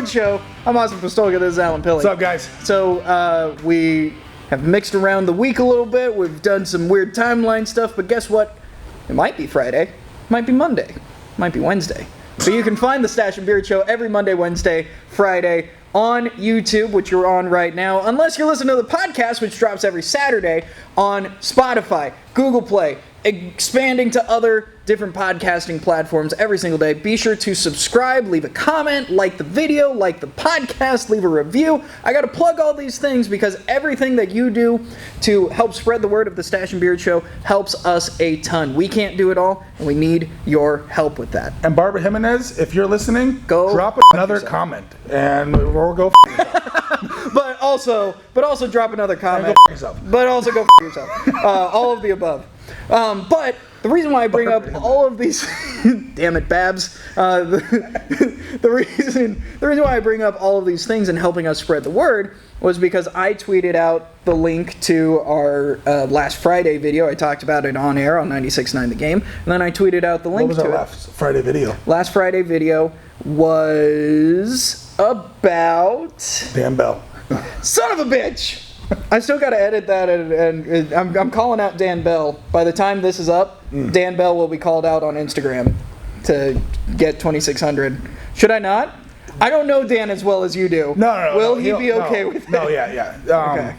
Beard Show. I'm Austin Pistulka. This is Alan Pilley. What's up, guys? So, we have mixed around the week a little bit. We've done some weird timeline stuff, but guess what? It might be Friday. It might be Monday. It might be Wednesday. So you can find the Stache and Beard Show every Monday, Wednesday, Friday on YouTube, which you're on right now, unless you're listening to the podcast, which drops every Saturday on Spotify, Google Play, expanding to other different podcasting platforms every single day. Be sure to subscribe, leave a comment, like the video, like the podcast, leave a review. I got to plug all these things because everything that you do to help spread the word of the Stache and Beard Show helps us a ton. We can't do it all, and we need your help with that. And Barbara Jimenez, if you're listening, go drop another comment, and we'll go but also drop another comment. And go yourself. But also go yourself. All of the above. But the reason why I bring up all of these, damn it, Babs. The reason why I bring up all of these things and helping us spread the word was because I tweeted out the link to our last Friday video. I talked about it on air on 96.9 The Game, and then I tweeted out the link to it. What was our last Friday video? Last Friday video was about Dan Bell. Son of a bitch! I still got to edit that, and I'm calling out Dan Bell. By the time this is up, Dan Bell will be called out on Instagram to get 2,600. Should I not? I don't know Dan as well as you do. No. Will he be okay with it? No, yeah. Okay.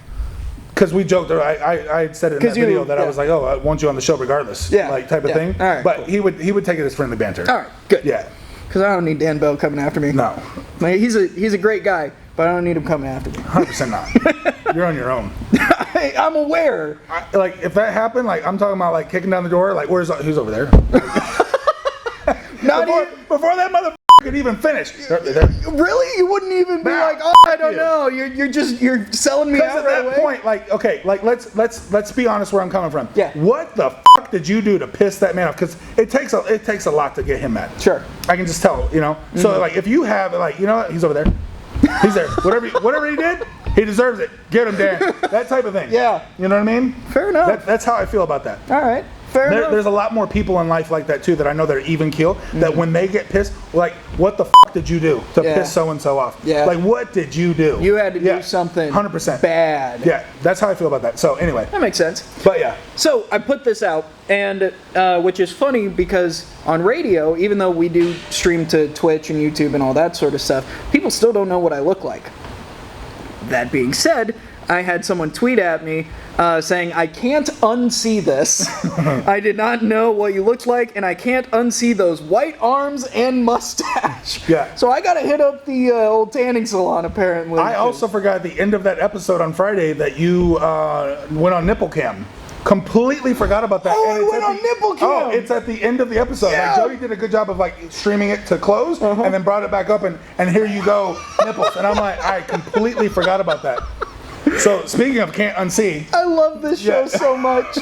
Because we joked, I said it in that video that I was like, oh, I want you on the show regardless, like type of thing. All right, but cool. he would take it as friendly banter. All right, good. Yeah. Because I don't need Dan Bell coming after me. No. Like, he's a great guy, but I don't need him coming after me. 100% not. You're on your own. I'm aware. Like, if that happened, like, I'm talking about, like, kicking down the door, like, who's over there? Before that motherfucker could even finish. Really? You wouldn't even be like, oh, I don't know. You're selling me out right away? At that point, like, okay, like, let's be honest where I'm coming from. Yeah. What the fuck did you do to piss that man off? Because it takes a lot to get him mad. Sure. I can just tell, you know? Mm-hmm. So, like, if you have, like, you know what? He's over there. He's there. Whatever he did, he deserves it. Get him, Dan. That type of thing. Yeah. You know what I mean? Fair enough. That's how I feel about that. All right. Fair enough. There's a lot more people in life like that, too, that I know that are even keel, that when they get pissed, like, what the fuck did you do to piss so-and-so off? Yeah. Like, what did you do? You had to do something 100% bad. Yeah, that's how I feel about that. So, anyway. That makes sense. But, yeah. So, I put this out, and which is funny because on radio, even though we do stream to Twitch and YouTube and all that sort of stuff, people still don't know what I look like. That being said, I had someone tweet at me saying, I can't unsee this. I did not know what you looked like, and I can't unsee those white arms and mustache. Yeah. So I got to hit up the old tanning salon, apparently. I also forgot at the end of that episode on Friday that you went on nipple cam. Completely forgot about that. Oh, I went on nipple cam. Oh, it's at the end of the episode. Yeah. Like, Jody did a good job of like streaming it to close and then brought it back up and here you go, nipples. And I'm like, I completely forgot about that. So speaking of can't unsee. I love this show so much.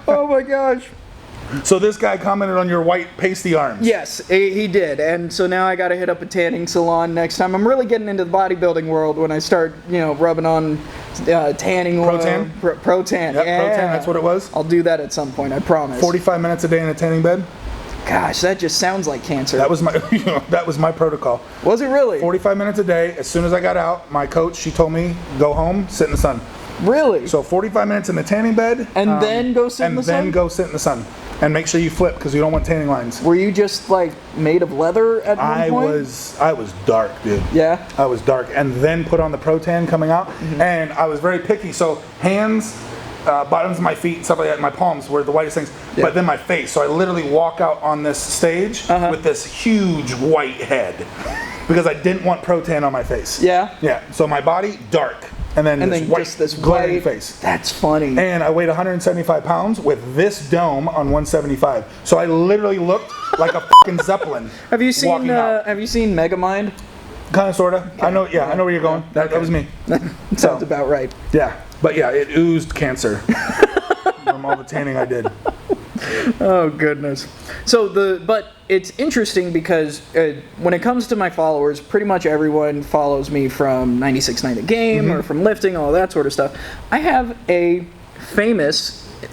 Oh my gosh. So this guy commented on your white pasty arms. Yes, he did. And so now I got to hit up a tanning salon next time. I'm really getting into the bodybuilding world when I start, rubbing on tanning oil. Pro-tan? Pro-tan, yep, yeah. Pro-tan, that's what it was. I'll do that at some point, I promise. 45 minutes a day in a tanning bed? Gosh, that just sounds like cancer. That was my protocol. Was it really? 45 minutes a day. As soon as I got out, my coach, she told me, go home, sit in the sun. Really? So 45 minutes in the tanning bed. And then go sit in the sun? And then go sit in the sun. And make sure you flip because you don't want tanning lines. Were you just like made of leather at one point? I was dark, dude. Yeah? I was dark. And then put on the Pro-Tan coming out. And I was very picky. So hands, bottoms of my feet, stuff like that, my palms were the whitest things. Yeah. But then my face. So I literally walk out on this stage with this huge white head because I didn't want Pro-Tan on my face. Yeah? Yeah. So my body, dark. And then this glaring face. That's funny. And I weighed 175 pounds with this dome on 175. So I literally looked like a fucking Zeppelin. Have you seen Megamind? Kind of, sort of. Okay. I know where you're going. That was me. Sounds about right. Yeah. But yeah, it oozed cancer from all the tanning I did. Oh goodness. But it's interesting because when it comes to my followers, pretty much everyone follows me from 96.9 The Game or from lifting, all that sort of stuff. I have a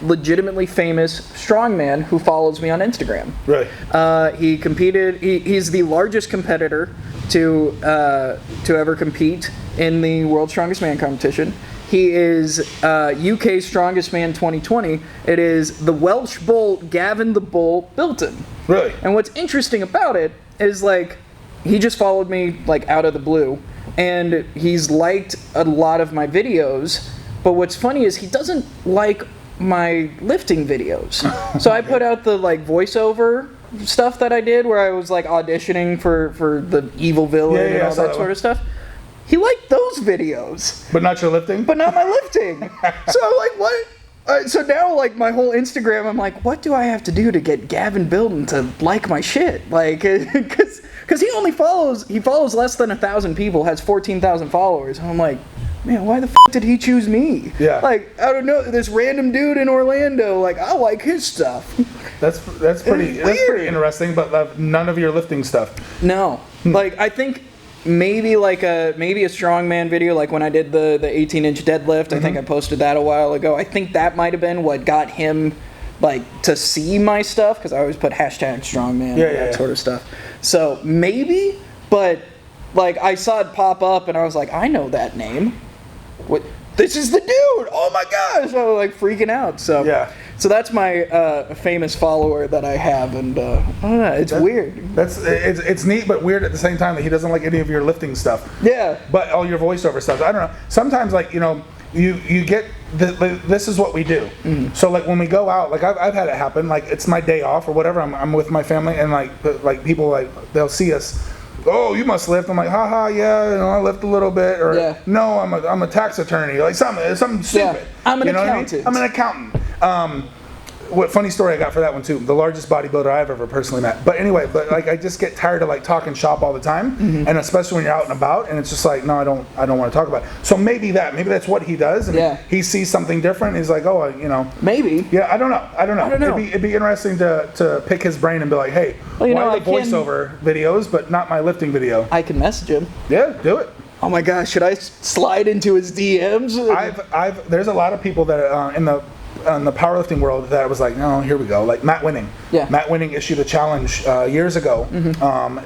legitimately famous strongman who follows me on Instagram. Right. He competed. He's the largest competitor to ever compete in the World's Strongest Man competition. He is UK's Strongest Man 2020. It is the Welsh Bull Gavin the Bull Bilton. Really? And what's interesting about it is, like, he just followed me, like, out of the blue, and he's liked a lot of my videos, but what's funny is he doesn't like my lifting videos. So I put out the, like, voiceover stuff that I did where I was, like, auditioning for the evil villain and all that sort of stuff. He liked those videos. But not your lifting? But not my lifting. So I'm like, what? So now, like, my whole Instagram, I'm like, what do I have to do to get Gavin Bilton to like my shit? Like, because he only follows less than 1,000 people, has 14,000 followers. And I'm like, man, why the f*** did he choose me? Yeah. Like, I don't know, this random dude in Orlando, like, I like his stuff. That's pretty interesting, but none of your lifting stuff. No. Like, I think maybe a strongman video, like when I did the 18-inch deadlift. I think I posted that a while ago. I think that might have been what got him, like, to see my stuff, because I always put hashtag strongman, that sort of stuff. So maybe, but, like, I saw it pop up and I was like, I know that name. What? This is the dude! Oh my gosh! I was like freaking out. So So that's my famous follower that I have, and I don't know, it's weird. It's neat but weird at the same time that he doesn't like any of your lifting stuff. Yeah. But all your voiceover stuff. I don't know. Sometimes, like, you know, you get this is what we do. So, like, when we go out, like, I've had it happen. Like, it's my day off or whatever. I'm with my family, and like people, like, they'll see us. Oh, you must lift. I'm like, haha, yeah, you know, I lift a little bit. Or no, I'm a tax attorney. Like something stupid. Yeah. I'm an accountant. I'm an accountant. What funny story I got for that one too. The largest bodybuilder I've ever personally met. But anyway, like, I just get tired of, like, talking shop all the time, and especially when you're out and about, and it's just like, no, I don't want to talk about it. So maybe that's what he does, and he sees something different. He's like, oh, you know, maybe. Yeah, I don't know. It'd be interesting to pick his brain and be like, hey, why the voiceover videos but not my lifting video? I can message him. Yeah, do it. Oh my gosh, should I slide into his DMs? There's a lot of people that in the powerlifting world that I was like, no, here we go. Like Matt Winning. Yeah. Matt Winning issued a challenge years ago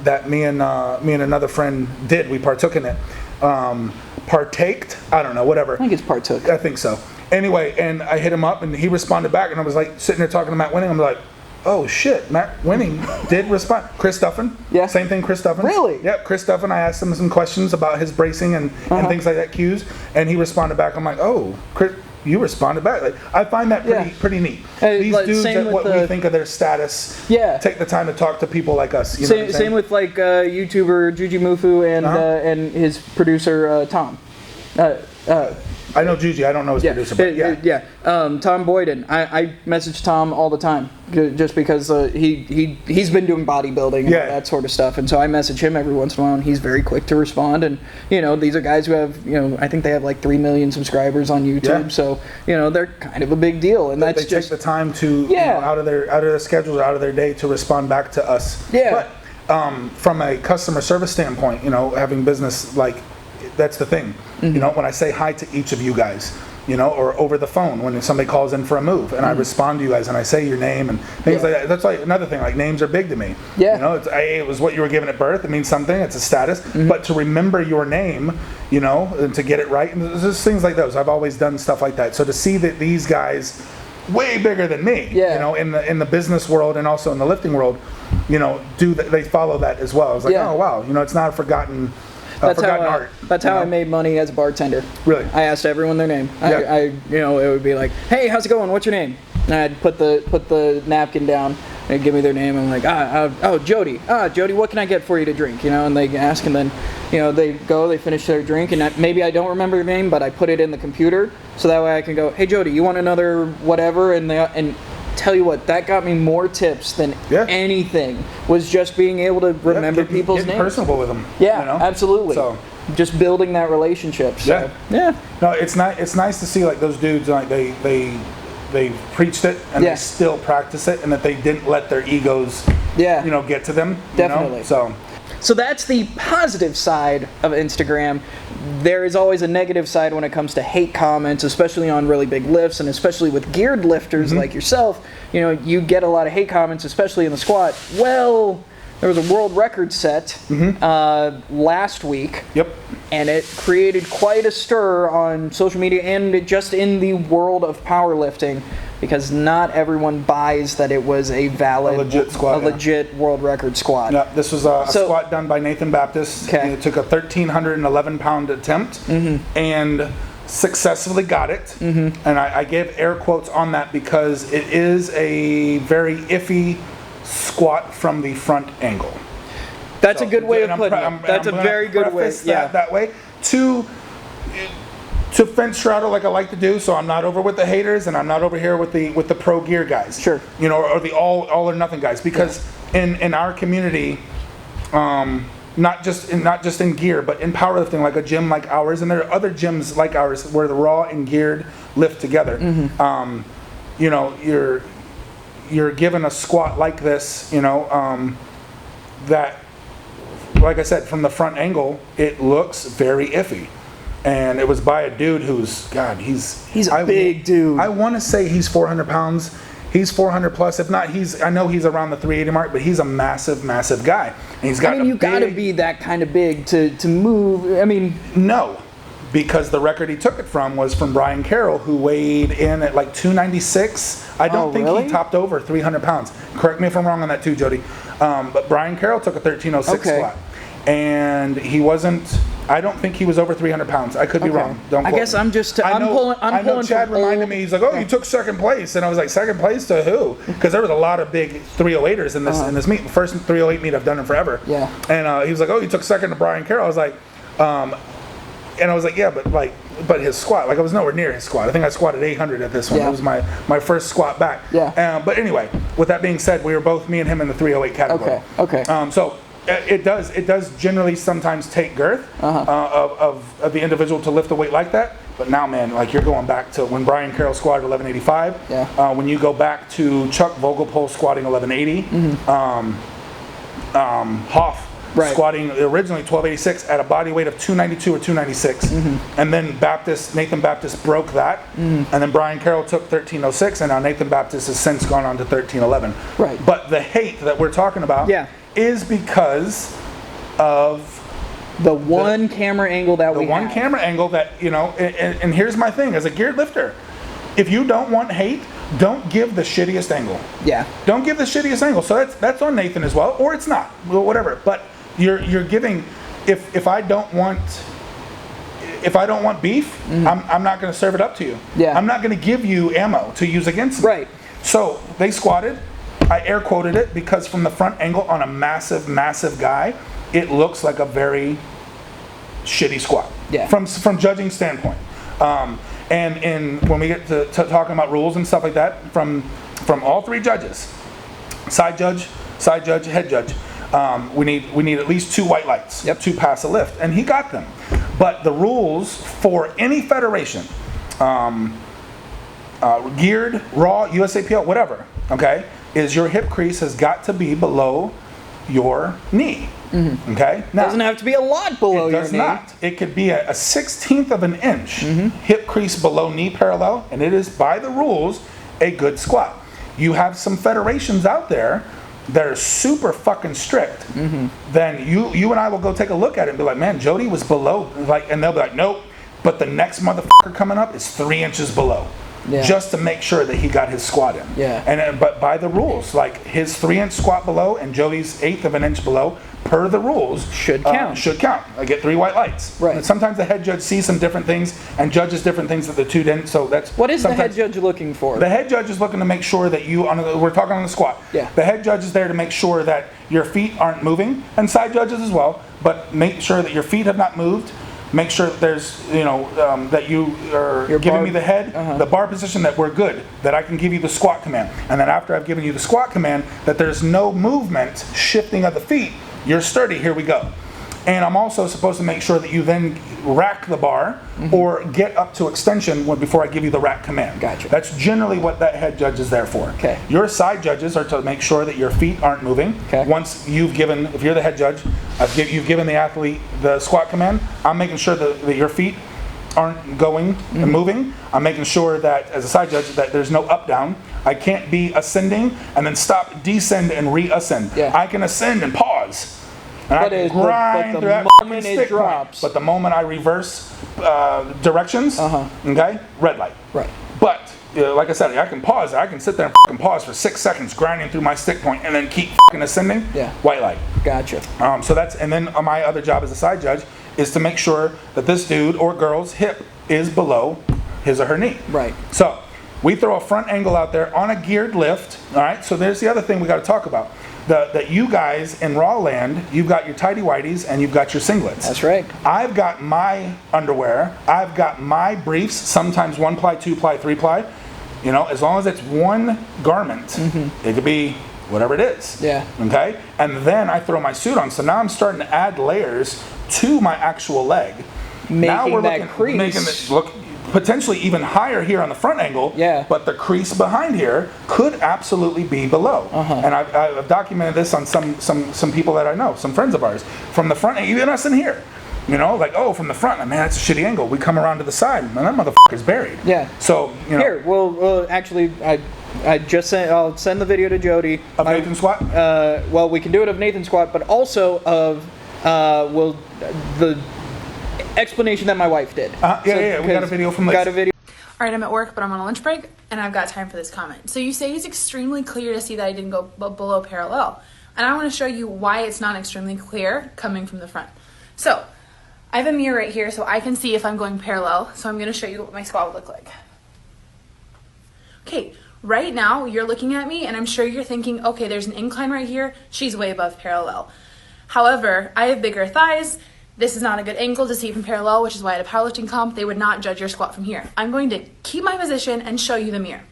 that me and another friend did. We partook in it. Partaked? I don't know, whatever. I think it's partook. I think so. Anyway, and I hit him up and he responded back, and I was like sitting there talking to Matt Winning. I'm like, oh shit, Matt Winning did respond. Chris Duffin. Yeah. Same thing, Chris Duffin. Really? Yep, Chris Duffin. I asked him some questions about his bracing and things like that, cues, and he responded back. I'm like, oh, Chris, you responded back. Like, I find that pretty neat. These dudes that what we think of their status take the time to talk to people like us. You know same with, like, YouTuber Juji Mufu and his producer Tom. I know Juji. I don't know his producer. But Tom Boyden. I message Tom all the time just because he's been doing bodybuilding and all that sort of stuff, and so I message him every once in a while, and he's very quick to respond. And you know, these are guys who have, you know, I think they have like 3 million subscribers on YouTube, so you know, they're kind of a big deal, and that's they take the time to you know, out of their schedule, out of their day to respond back to us. Yeah. But from a customer service standpoint, you know, having business, like, that's the thing. You know, when I say hi to each of you guys, you know, or over the phone when somebody calls in for a move, and I respond to you guys and I say your name and things like that. That's like another thing. Like, names are big to me. Yeah. You know, it was what you were given at birth. It means something. It's a status. But to remember your name, you know, and to get it right, and there's just things like those. I've always done stuff like that. So to see that these guys, way bigger than me, you know, in the business world and also in the lifting world, you know, they follow that as well. I was like, oh wow, you know, it's not a forgotten. That's how I made money as a bartender. Really? I asked everyone their name. I you know, it would be like, hey, how's it going? What's your name? And I'd put the napkin down and give me their name. I'm like, oh, Jody. Jody, what can I get for you to drink? You know, and they ask, and then, you know, they finish their drink, and maybe I don't remember their name, but I put it in the computer, so that way I can go, hey, Jody, you want another whatever? And tell you what, that got me more tips than anything, was just being able to remember people's names. Personable with them. Yeah, you know? Absolutely. So just building that relationship. So, yeah. No, it's nice to see, like, those dudes, like, they preached it and they still practice it, and that they didn't let their egos you know, get to them. Definitely. You know? So that's the positive side of Instagram. There is always a negative side when it comes to hate comments, especially on really big lifts, and especially with geared lifters like yourself. You know, you get a lot of hate comments, especially in the squat. Well, there was a world record set last week. Yep. And it created quite a stir on social media and just in the world of powerlifting, because not everyone buys that it was a valid, legit squat, legit world record squat. Yeah, this was a squat done by Nathan Baptist. Okay. It took a 1,311 pound attempt and successfully got it. And I gave air quotes on that because it is a very iffy squat from the front angle. That's a good way of putting it. That's a very good way. Yeah, that way. To fence straddle like I like to do, so I'm not over with the haters and I'm not over here with the pro gear guys. Sure. You know, or the all or nothing guys, because in our community, not just in gear, but in powerlifting, like a gym like ours, and there are other gyms like ours where the raw and geared lift together. You know, you're given a squat like this, you know, that, like I said, from the front angle, it looks very iffy. And it was by a dude who's, God, he's a big dude. I want to say he's 400 pounds. He's 400 plus. If not, I know he's around the 380 mark, but he's a massive, massive guy. And he's got you got to be that kind of big to move. I mean, no, because the record he took it from was from Brian Carroll, who weighed in at like 296. I don't think he topped over 300 pounds. Correct me if I'm wrong on that too, Jody. But Brian Carroll took a 1306 squat. And he wasn't, I don't think he was over 300 pounds. I could be wrong. Don't quote I guess me. I'm just, I know Chad reminded me, he's like, oh, you took second place. And I was like, second place to who? Because there was a lot of big 308ers in this meet. The first 308 meet I've done in forever. Yeah. And he was like, oh, you took second to Brian Carroll. I was like, and I was like, yeah, but his squat, like I was nowhere near his squat. I think I squatted 800 at this one. Yeah. It was my first squat back. Yeah. But anyway, with that being said, we were both, me and him, in the 308 category. Okay. So it does generally sometimes take girth of the individual to lift a weight like that. But now, man, like you're going back to when Brian Carroll squatted 1185. Yeah. When you go back to Chuck Vogelpohl squatting 1180. Hoff squatting originally 1286 at a body weight of 292 or 296. And then Nathan Baptist broke that. And then Brian Carroll took 1306, and now Nathan Baptist has since gone on to 1311. Right. But the hate that we're talking about is because of the one camera angle that we have. Camera angle that, you know, and here's my thing as a geared lifter. If you don't want hate, don't give the shittiest angle. Yeah. Don't give the shittiest angle. So that's on Nathan as well, or it's not, well, whatever. But you're giving, if I don't want beef, I'm not going to serve it up to you. Yeah. I'm not going to give you ammo to use against me. Right. So they squatted. I air quoted it because from the front angle on a massive, massive guy, it looks like a very shitty squat. Yeah. From judging standpoint. And when we get to talking about rules and stuff like that, from all three judges, side judge, head judge, we need at least 2 white lights to pass a lift, and he got them. But the rules for any federation, geared, raw, USAPL, whatever, okay, is your hip crease has got to be below your knee. Okay, now, doesn't have to be a lot below your knee. It does not. It could be a 1/16 of an inch hip crease below knee parallel, and it is by the rules a good squat. You have some federations out there that are super fucking strict. Then you and I will go take a look at it and be like, man, Jody was below, like, and they'll be like, nope, but the next motherfucker coming up is 3 inches below. Yeah. Just to make sure that he got his squat in. Yeah. And but by the rules, like his 3-inch squat below and Jody's 1/8 of an inch below, per the rules, should count. I get 3 white lights. Right. And sometimes the head judge sees some different things and judges different things that the two didn't. So that's what is the head judge looking for? The head judge is looking to make sure that we're talking on the squat. Yeah. The head judge is there to make sure that your feet aren't moving, and side judges as well. But make sure that your feet have not moved. Make sure that there's, that you are giving me the head, the bar position, that we're good, that I can give you the squat command. And then after I've given you the squat command, that there's no movement, shifting of the feet, you're sturdy, here we go. And I'm also supposed to make sure that you then rack the bar or get up to extension before I give you the rack command. Gotcha. That's generally what that head judge is there for. Okay. Your side judges are to make sure that your feet aren't moving. Okay. Once you've given, if you're the head judge, you've given the athlete the squat command, I'm making sure that your feet aren't going and moving. I'm making sure that, as a side judge, that there's no up down. I can't be ascending and then stop, descend, and re-ascend. Yeah. I can ascend and pause. And I can grind but through that moment fucking it stick drops. point. But the moment I reverse directions, okay, red light. Right. But like I said, I can pause. I can sit there and fucking pause for 6 seconds, grinding through my stick point, and then keep fucking ascending. Yeah. White light. Gotcha. So that's, and then my other job as a side judge is to make sure that this dude or girl's hip is below his or her knee. Right. So we throw a front angle out there on a geared lift. All right. So there's the other thing we got to talk about. That you guys in raw land, you've got your tighty whities and you've got your singlets. That's right. I've got my underwear. I've got my briefs. Sometimes 1 ply, 2 ply, 3 ply. You know, as long as it's one garment, it could be whatever it is. Yeah. Okay. And then I throw my suit on. So now I'm starting to add layers to my actual leg. Now we're that crease. making it look potentially even higher here on the front angle. Yeah. But the crease behind here could absolutely be below. And I've documented this on some people that I know, some friends of ours, from the front, even us in here. You know, like, oh, from the front, man, that's a shitty angle. We come around to the side, man, that motherfucker's buried. Yeah. So, you know. Here, well, actually, I just sent. I'll send the video to Jody Of Nathan squat. Well, we can do it of Nathan squat, but also of the explanation that my wife did. Yeah. We got a video from Liz. Got a video. All right, I'm at work, but I'm on a lunch break, and I've got time for this comment. So you say it's extremely clear to see that I didn't go below parallel. And I want to show you why it's not extremely clear coming from the front. So I have a mirror right here, so I can see if I'm going parallel. So I'm going to show you what my squat would look like. Okay, right now you're looking at me, and I'm sure you're thinking, okay, there's an incline right here. She's way above parallel. However, I have bigger thighs. This is not a good angle to see from parallel, which is why at a powerlifting comp, they would not judge your squat from here. I'm going to keep my position and show you the mirror.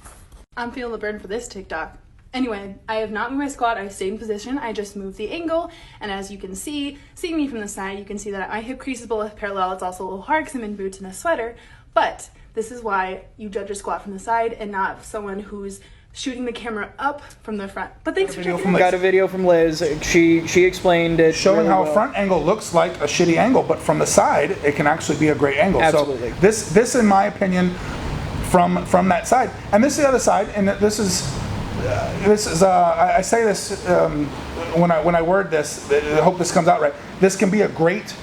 I'm feeling the burn for this TikTok. Anyway, I have not moved my squat. I stayed in position. I just moved the angle. And as you can see, seeing me from the side, you can see that my hip crease is below parallel. It's also a little hard because I'm in boots and a sweater. But this is why you judge a squat from the side and not someone who's shooting the camera up from the front. But thanks for checking out. Got a video from Liz. She explained it Showing really how well. a front angle looks like a shitty angle, but from the side, it can actually be a great angle. Absolutely. So this, in my opinion, from that side, and this is the other side, and this is I say this when I word this. I hope this comes out right. This can be a great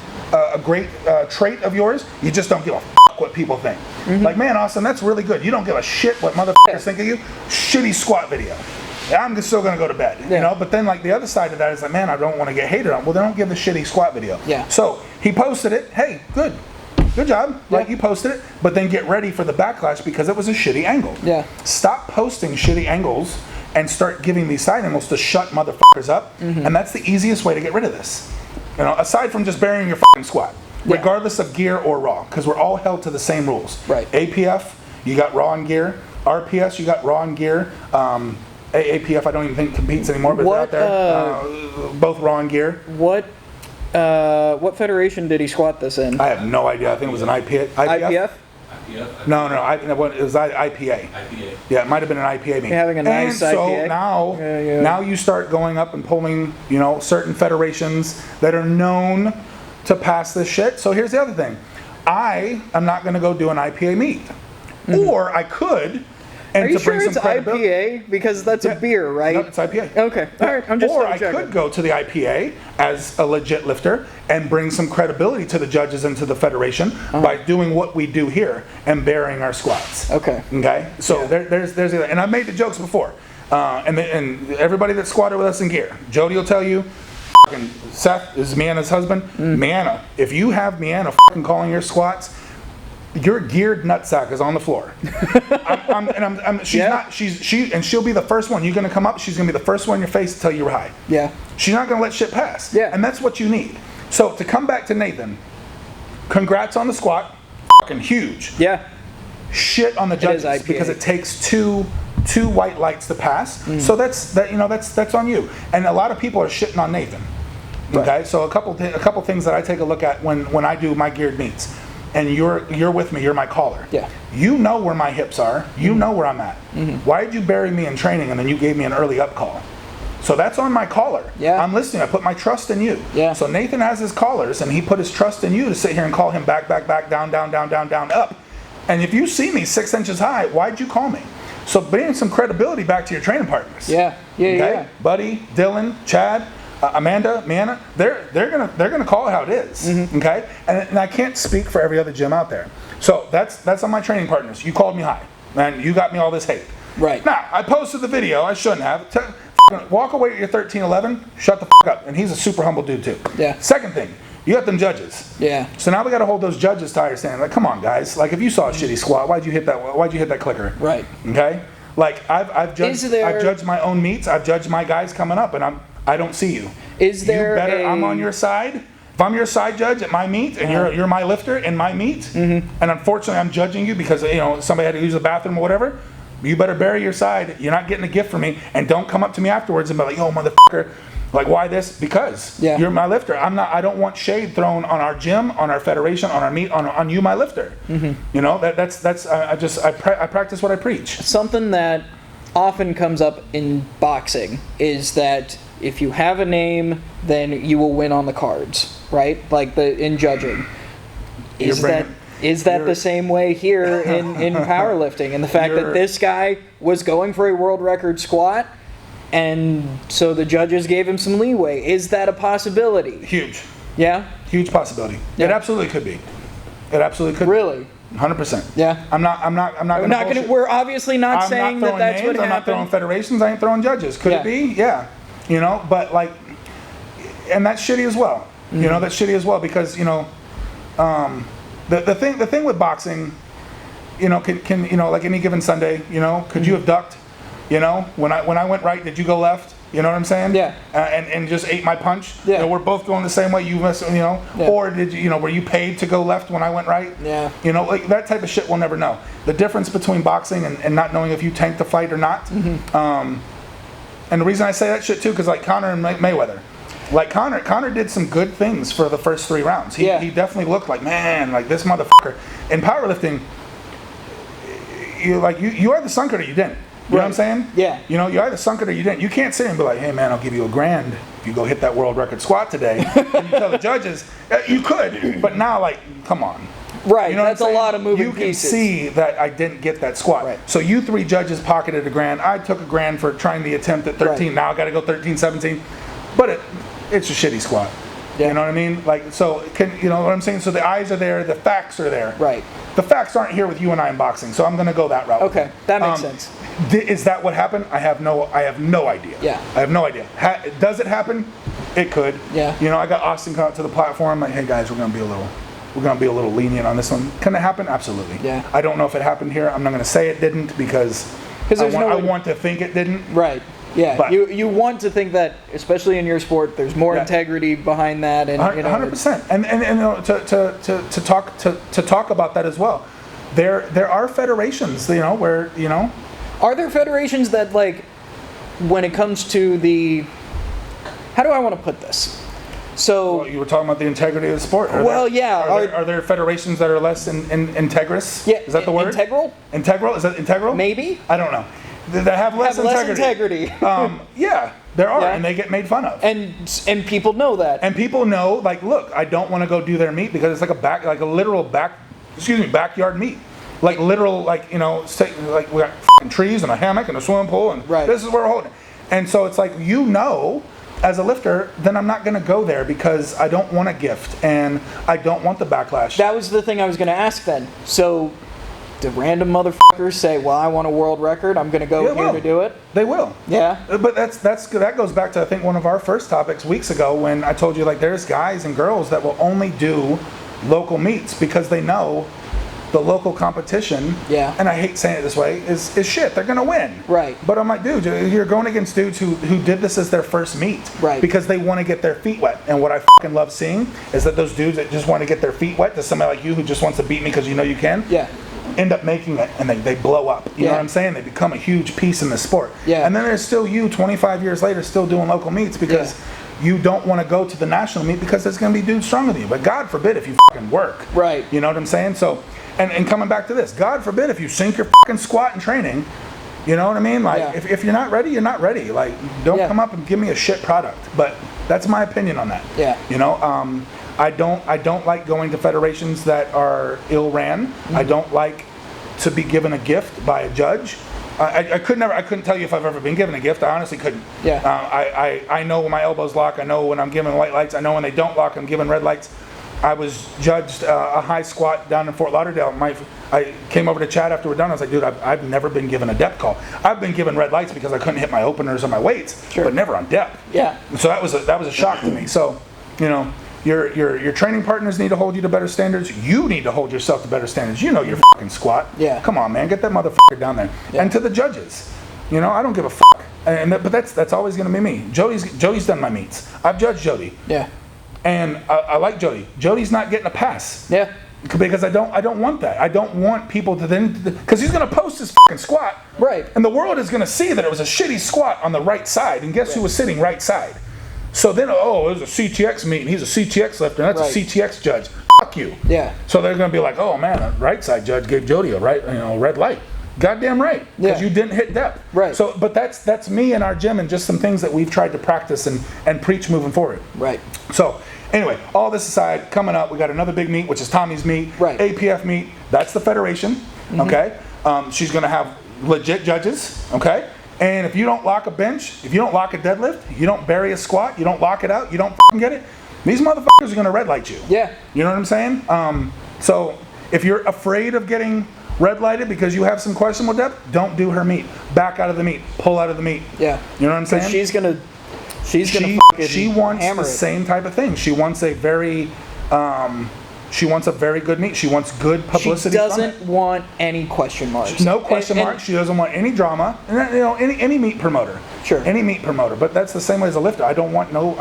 trait of yours. You just don't give a fuck what people think. Like, man, Austin, that's really good. You don't give a shit what motherfuckers think of you. Shitty squat video. I'm just still gonna go to bed, you know. But then, like, the other side of that is like, man, I don't want to get hated on. Well, then don't give the shitty squat video. Yeah. So he posted it. Hey, good job. Like, you posted it, but then get ready for the backlash because it was a shitty angle. Yeah. Stop posting shitty angles and start giving these side angles to shut motherfuckers up. And that's the easiest way to get rid of this. You know, aside from just burying your fucking squat, regardless of gear or raw, because we're all held to the same rules. Right. APF, you got raw and gear. RPS, you got raw and gear. APF, I don't even think competes anymore, but What, they're out there. Both raw and gear. What federation did he squat this in? I have no idea. I think it was an IPF. IPF? No, it was IPA. Yeah, it might have been an IPA meet. You're having a nice and IPA. So now you start going up and pulling, you know, certain federations that are known to pass this shit. So here's the other thing. I am not going to go do an IPA meet. Or I could. And Are you to bring sure it's some credibility. IPA? Because that's a beer, right? No, it's IPA. Okay. All right. I'm just Or I checking. could go to the IPA as a legit lifter and bring some credibility to the judges and to the federation by doing what we do here and burying our squats. Okay. Okay. So there's and I've made the jokes before, and everybody that squatted with us in gear, Jody will tell you. Fucking Seth is Miana's husband. Miana, if you have Miana fucking calling your squats, your geared nutsack is on the floor. She'll be the first one. You're gonna come up. She's gonna be the first one in your face to tell you you're high. Yeah. She's not gonna let shit pass. Yeah. And that's what you need. So to come back to Nathan, congrats on the squat. Fucking huge. Yeah. Shit on the judges IPA. because it takes two white lights to pass. So that's on you. And a lot of people are shitting on Nathan. Okay. Right. So a couple things that I take a look at when I do my geared meets. And you're with me, you're my caller. Yeah. You know where my hips are. You know where I'm at. Why did you bury me in training and then you gave me an early up call? So that's on my collar. Yeah. I'm listening. I put my trust in you. Yeah. So Nathan has his collars, and he put his trust in you to sit here and call him back, down, up. And if you see me 6 inches high, why'd you call me? So bring some credibility back to your training partners. Yeah. Yeah. Buddy, Dylan, Chad, Amanda, Miana, they're gonna call it how it is. Okay. And I can't speak for every other gym out there. So that's on my training partners. You called me high, and you got me all this hate. Right. Now, I posted the video. I shouldn't have. Walk away at your 13-11. Shut the up. And he's a super humble dude too. Yeah. Second thing, you got them judges. Yeah. So now we got to hold those judges to our standard. Like, come on, guys. Like, if you saw a shitty squat, why'd you hit that clicker? Right. Okay. Like, I've judged my own meets. I've judged my guys coming up, and I don't see you. I'm on your side. If I'm your side judge at my meet, and you're my lifter in my meet, and unfortunately I'm judging you because somebody had to use the bathroom or whatever, you better bury your side. You're not getting a gift from me, and don't come up to me afterwards and be like, "Yo, motherfucker, like why this?" Because you're my lifter. I don't want shade thrown on our gym, on our federation, on our meet, on you, my lifter. I practice what I preach. Something that often comes up in boxing is that if you have a name, then you will win on the cards, right? Like in judging. Is that the same way here in powerlifting? And the fact that this guy was going for a world record squat, and so the judges gave him some leeway. Is that a possibility? Huge. Yeah? Huge possibility. Yeah. It absolutely could be. It absolutely could really? be. 100%. Yeah. I'm not gonna we're obviously not saying that that's what happened. I'm not throwing federations, I ain't throwing judges. Could it be? Yeah. But like, and that's shitty as well. That's shitty as well because, the thing with boxing, can like any given Sunday, could you have ducked? When I went right, did you go left? You know what I'm saying? Yeah. And just ate my punch. Yeah. We're both going the same way. You must, Yeah. Or did you, were you paid to go left when I went right? Yeah. Like that type of shit we'll never know. The difference between boxing and not knowing if you tanked the fight or not. And the reason I say that shit too, because like Conor and Mayweather. Like Conor did some good things for the first 3 rounds. He definitely looked like, man, like this motherfucker. In powerlifting, you either sunk it or you didn't. You know what I'm saying? Yeah. You either sunk it or you didn't. You can't sit and be like, hey man, I'll give you $1,000 if you go hit that world record squat today. And you tell the judges, you could, but now like, come on. Right, that's a lot of moving pieces. You can see that I didn't get that squat. Right. So you 3 judges pocketed $1,000. I took $1,000 for trying the attempt at 13. Right. Now I got to go 13, 17. But it's a shitty squat. Yeah. You know what I mean? Like, so you know what I'm saying? So the eyes are there, the facts are there. Right. The facts aren't here with you and I in boxing, so I'm going to go that route. Okay, that makes sense. Is that what happened? I have no idea. Yeah. I have no idea. Does it happen? It could. Yeah. I got Austin come out to the platform like, hey guys, we're going to be a little lenient on this one. Can it happen? Absolutely. Yeah. I don't know if it happened here. I'm not going to say it didn't because I want to think it didn't. Right. Yeah. But you want to think that, especially in your sport, there's more integrity behind that, and 100%. And to talk about that as well. There are federations, where Are there federations that, like, when it comes to the, how do I want to put this? So you were talking about the integrity of the sport. Are there federations that are less integrous? Yeah, is that the word? Integral? Integral? Is that integral? Maybe. I don't know. That have less integrity. Yeah, there are, and they get made fun of. And people know that. And people know, like, look, I don't want to go do their meet because it's like a literal backyard meet. Like literal, like we got trees and a hammock and a swimming pool, and this is where we're holding. And so it's like, as a lifter, then I'm not going to go there because I don't want a gift and I don't want the backlash. That was the thing I was going to ask then. So, do random motherfuckers say, well, I want a world record, I'm going to go here to do it? They will. Yeah. But that goes back to, I think, one of our first topics weeks ago when I told you, like, there's guys and girls that will only do local meets because they know the local competition, and I hate saying it this way, is shit. They're gonna win. Right. But I'm like, dude, you're going against dudes who did this as their first meet. Right. Because they want to get their feet wet. And what I fucking love seeing is that those dudes that just want to get their feet wet, to somebody like you who just wants to beat me because you know you can, end up making it and they blow up. You know what I'm saying? They become a huge piece in the sport. Yeah. And then there's still you 25 years later still doing local meets because you don't want to go to the national meet because there's going to be dudes stronger than you. But God forbid if you fucking work. Right. You know what I'm saying? So, and coming back to this, God forbid if you sink your fucking squat in training You know what I mean? Like, Yeah. if you're not ready, you're not ready. Like, don't Yeah. come up and give me a shit product. But that's my opinion on that. Yeah. You know, I don't like going to federations that are ill ran. Mm-hmm. I don't like to be given a gift by a judge. I couldn't tell you if I've ever been given a gift. I honestly couldn't. Yeah. I know when my elbows lock. I know when I'm given white lights. I know when they don't lock, I'm given red lights. I was judged a high squat down in Fort Lauderdale. I came over to Chad after we're done. I was like, dude, I've never been given a depth call. I've been given red lights because I couldn't hit my openers or my weights, Sure. but never on depth. Yeah. So that was a shock to me. So, you know, your training partners need to hold you to better standards. You need to hold yourself to better standards. You know your fucking squat. Yeah. Come on, man, get that motherfucker down there. Yeah. And to the judges, you know, I don't give a fuck. But that's always going to be me. Jody's done my meets. I've judged Jody. Yeah. And I like Jody. Jody's not getting a pass. Yeah. Because I don't want that. I don't want people to then, because he's going to post his fucking squat. Right. And the world is going to see that it was a shitty squat on the right side. And guess who was sitting right side? So then, oh, it was a CTX meet, and he's a CTX lifter, and that's Right. a CTX judge. Fuck you. Yeah. So they're going to be like, oh man, a right side judge gave Jody a red light. Goddamn right, because Yeah. you didn't hit depth. Right. So, but that's me in our gym and just some things that we've tried to practice and preach moving forward. Right. So, anyway, all this aside, coming up, we got another big meet, which is Tommy's meet, Right. APF meet. That's the federation, okay? She's going to have legit judges, okay? And if you don't lock a bench, if you don't lock a deadlift, you don't bury a squat, you don't lock it out, you don't fucking get it, these motherfuckers are going to red light you. Yeah. You know what I'm saying? So, if you're afraid of getting red lighted because you have some questionable depth, don't do her meet. Back out of the meet. Pull out of the meet. Yeah. You know what I'm saying? She's gonna fucking She wants hammer the it. same type of thing. She wants a very good meet. She wants good publicity. She from doesn't it. want any question marks. No question And- marks. She doesn't want any drama. And you know, any meat promoter. Sure. Any meat promoter. But that's the same way as a lifter. I don't want no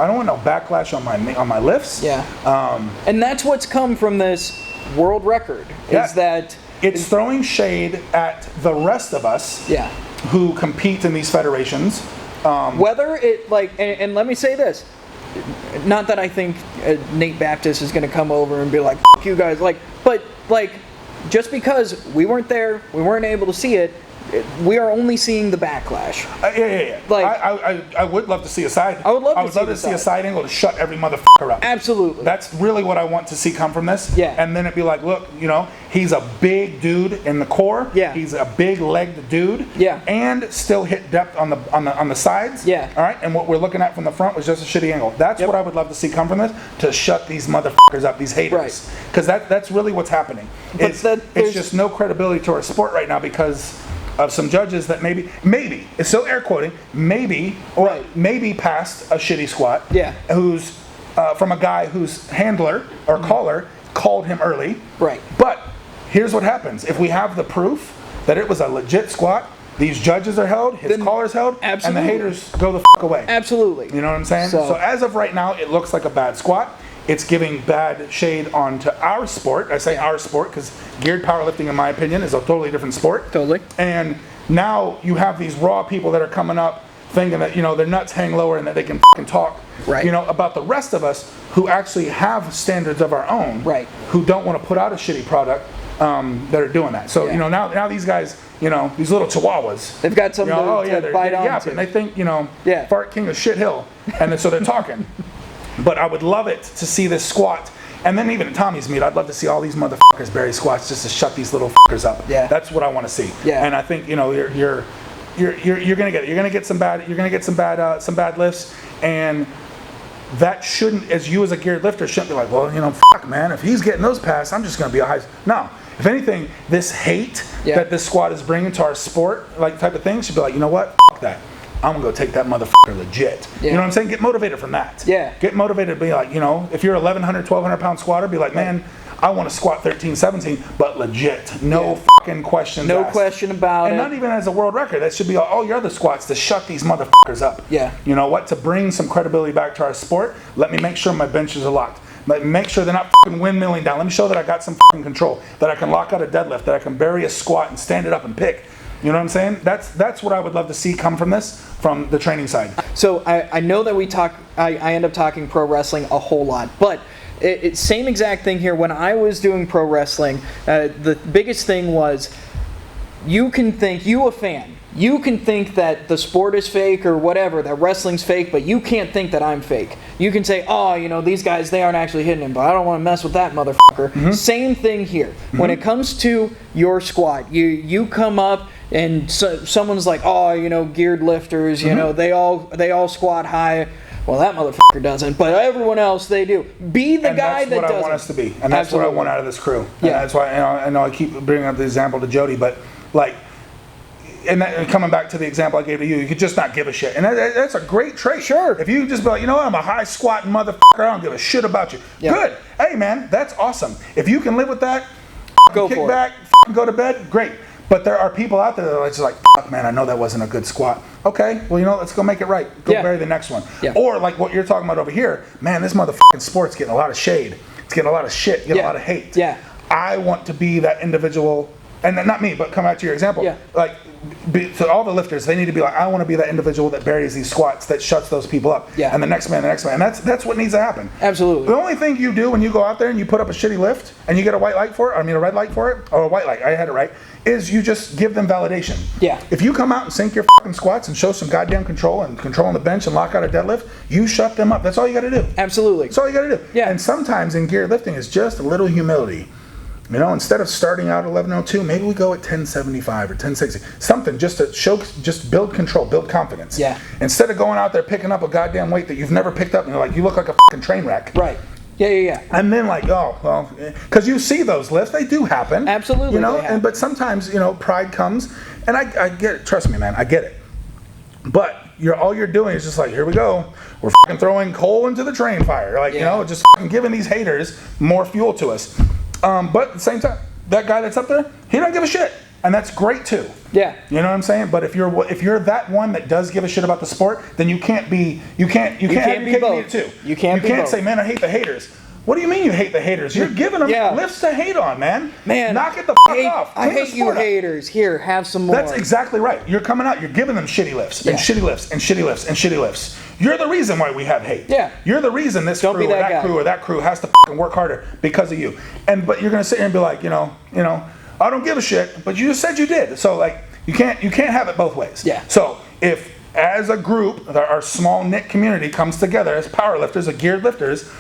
backlash on my lifts. Yeah. And that's what's come from this world record. Yeah. Is that It's throwing shade at the rest of us. yeah. Who compete in these federations. Whether it like, and let me say this, not that I think Nate Baptist is going to come over and be like, "F you guys," but just because we weren't there, we weren't able to see it, we are only seeing the backlash. Yeah. Like- I would love to see a side. I would love to to see see the a side angle to shut every motherfucker up. Absolutely. That's really what I want to see come from this. Yeah. And then it'd be like, look, you know, he's a big dude in the core. Yeah. He's a big legged dude. Yeah. And still hit depth on the sides. Yeah. All right. And what we're looking at from the front was just a shitty angle. That's Yep. what I would love to see come from this, to shut these motherfuckers up, these haters. Right. Because that's really what's happening. But It's there's just no credibility to our sport right now because of some judges that maybe it's still air quoting, maybe passed a shitty squat. Yeah. Who's from a guy whose handler or caller called him early. Right. But here's what happens: if we have the proof that it was a legit squat, these judges are held, his Then caller's held, and absolutely. the haters go the fuck away. Absolutely. You know what I'm saying? So- So as of right now, it looks like a bad squat. It's giving bad shade onto our sport. I say our sport because geared powerlifting, in my opinion, is a totally different sport. Totally. And now you have these raw people that are coming up thinking that, you know, their nuts hang lower and that they can fucking talk, Right. you know, about the rest of us who actually have standards of our own, Right. who don't want to put out a shitty product, that are doing that. So, Yeah. you know, now these guys, you know, these little chihuahuas, They've got something you know, to they're bite on yapping. to. They think, you know, Yeah. Fart King of Shit Hill, and then, so they're talking. But I would love it to see this squat. And then even at Tommy's meet, I'd love to see all these motherfuckers bury squats just to shut these little fuckers up. Yeah. That's what I want to see. Yeah. And I think, you know, you're gonna get it. You're gonna get some bad lifts, and that shouldn't, as you as a geared lifter, shouldn't be like, well, you know, fuck, man, if he's getting those passes, I'm just gonna be a high. No. If anything, this hate Yeah. that this squad is bringing to our sport, like type of thing, should be like, you know what, fuck that. I'm gonna go take that motherfucker legit. Yeah. You know what I'm saying? Get motivated from that. Yeah. Get motivated to be like, you know, if you're 1,100, 1,200 pound squatter, be like, man, I want to squat 13, 17, but legit. No fucking questions No asked. question about And it. not even as a world record. That should be all your other squats to shut these motherfuckers up. Yeah. You know what? To bring some credibility back to our sport, let me make sure my benches are locked. Let me make sure they're not fucking windmilling down. Let me show that I got some fucking control. That I can lock out a deadlift. That I can bury a squat and stand it up and pick. You know what I'm saying? That's what I would love to see come from this, from the training side. So I know that I end up talking pro wrestling a whole lot, but same exact thing here. When I was doing pro wrestling, the biggest thing was you can think, you a fan, you can think that the sport is fake or whatever, that wrestling's fake, but you can't think that I'm fake. You can say, oh, you know, these guys, they aren't actually hitting him, but I don't want to mess with that motherfucker. Same thing here. When it comes to your squad, you come up and someone's like, oh, you know, geared lifters, you know, they all squat high. Well, that motherfucker doesn't, but everyone else, they do. Be the guy that doesn't. That's what I want us to be, and that's what I want out of this crew. And that's why, I know I keep bringing up the example to Jody, but like, and coming back to the example I gave to you, you could just not give a shit, and that's a great trait. Sure. If you just be like, you know what, I'm a high squatting motherfucker, I don't give a shit about you. Yeah. Good. Hey man, that's awesome. If you can live with that, go kick for back, go to bed, great. But there are people out there that are just like, fuck man, I know that wasn't a good squat. Okay, well, you know, let's go make it right. Go bury the next one. Yeah. Or like what you're talking about over here, man, this motherfucking sport's getting a lot of shade. It's getting a lot of shit, getting a lot of hate. Yeah. I want to be that individual, and not me, but come back to your example. Yeah. Like, so all the lifters, they need to be like, I want to be that individual that buries these squats, that shuts those people up. Yeah. And the next man. And that's what needs to happen. Absolutely. The only thing you do when you go out there and you put up a shitty lift and you get a white light for it, I mean a red light for it, or a white light, I had it right, is you just give them validation. Yeah. If you come out and sink your fucking squats and show some goddamn control and control on the bench and lock out a deadlift, you shut them up. That's all you got to do. Absolutely. That's all you got to do. Yeah. And sometimes in gear lifting is just a little humility. You know, instead of starting out at 11:02, maybe we go at 10:75 or 10:60. Something just to show, just build control, build confidence. Yeah. Instead of going out there picking up a goddamn weight that you've never picked up and you're like, you look like a fucking train wreck. Right. Yeah. And then like, oh, well, because you see those lifts, they do happen. Absolutely. You know, but sometimes, you know, pride comes, and I get it. Trust me, man, I get it. But all you're doing is just like, here we go. We're fucking throwing coal into the train fire. Like, you know, just fucking giving these haters more fuel to us. But at the same time, that guy that's up there, he don't give a shit, and that's great too. Yeah. You know what I'm saying? But if you're that one that does give a shit about the sport, then you can't have your cake and eat it too. You can't say, man, I hate the haters. What do you mean you hate the haters? You're giving them lifts to hate on, man. Man, knock it the fuck off. I hate you haters. Here, have some more. That's exactly right. You're coming out, you're giving them shitty lifts and shitty lifts and shitty lifts and shitty lifts. You're the reason why we have hate. Yeah. You're the reason this crew or that crew has to fucking work harder because of you. But you're gonna sit here and be like, you know, I don't give a shit, but you just said you did. So like, you can't have it both ways. Yeah. So if as a group, our small knit community comes together as powerlifters, as geared lifters,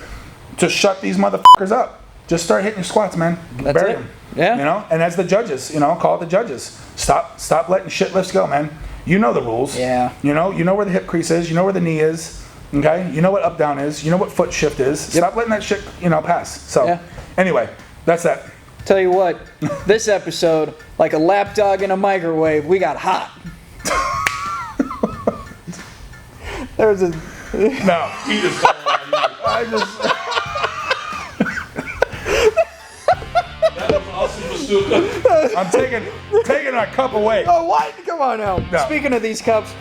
to shut these motherfuckers up, just start hitting your squats, man. Bury them. Yeah. You know, and as the judges, call it the judges. Stop letting shit lifts go, man. You know the rules. Yeah. You know where the hip crease is. You know where the knee is. Okay. You know what up down is. You know what foot shift is. Stop letting that shit, pass. So, anyway, that's that. Tell you what, this episode, like a lapdog in a microwave, we got hot. There was a. No, he just. I just. I'm taking a cup away. Oh, what? Come on now. No. Speaking of these cups,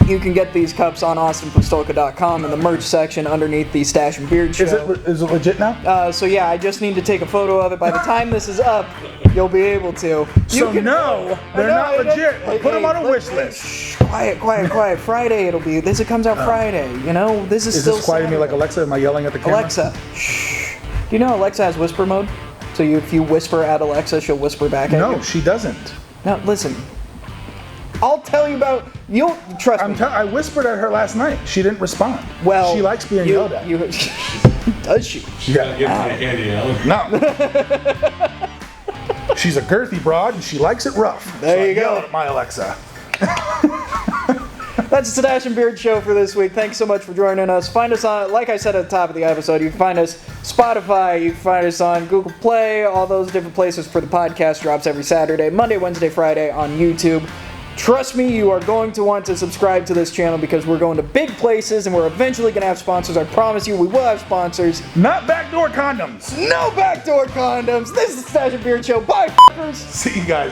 you can get these cups on AustinPistulka.com in the merch section underneath the Stache and Beard show. Is it legit now? So yeah, I just need to take a photo of it. By the time this is up, you'll be able to. They're not legit. Put them on a wish list. Shh, quiet. Friday it'll be. This comes out Friday. This is still. Is this quieting me like Alexa? Am I yelling at the camera? Alexa, shh. Do you know Alexa has whisper mode? So if you whisper at Alexa, she'll whisper back at you? No, she doesn't. Now, listen. I'll tell you about... You'll trust me. I whispered at her last night. She didn't respond. Well... She likes being yelled at. Does she? Yeah. No. She's a girthy broad, and she likes it rough. There you go. Yell at my Alexa. That's the Stache and Beard show for this week. Thanks so much for joining us. Find us on, like I said at the top of the episode, you can find us Spotify, you can find us on Google Play, all those different places for the podcast drops every Saturday, Monday, Wednesday, Friday on YouTube. Trust me, you are going to want to subscribe to this channel because we're going to big places and we're eventually going to have sponsors. I promise you, we will have sponsors. Not backdoor condoms. No backdoor condoms. This is the Stache and Beard show. Bye, f***ers. See you guys.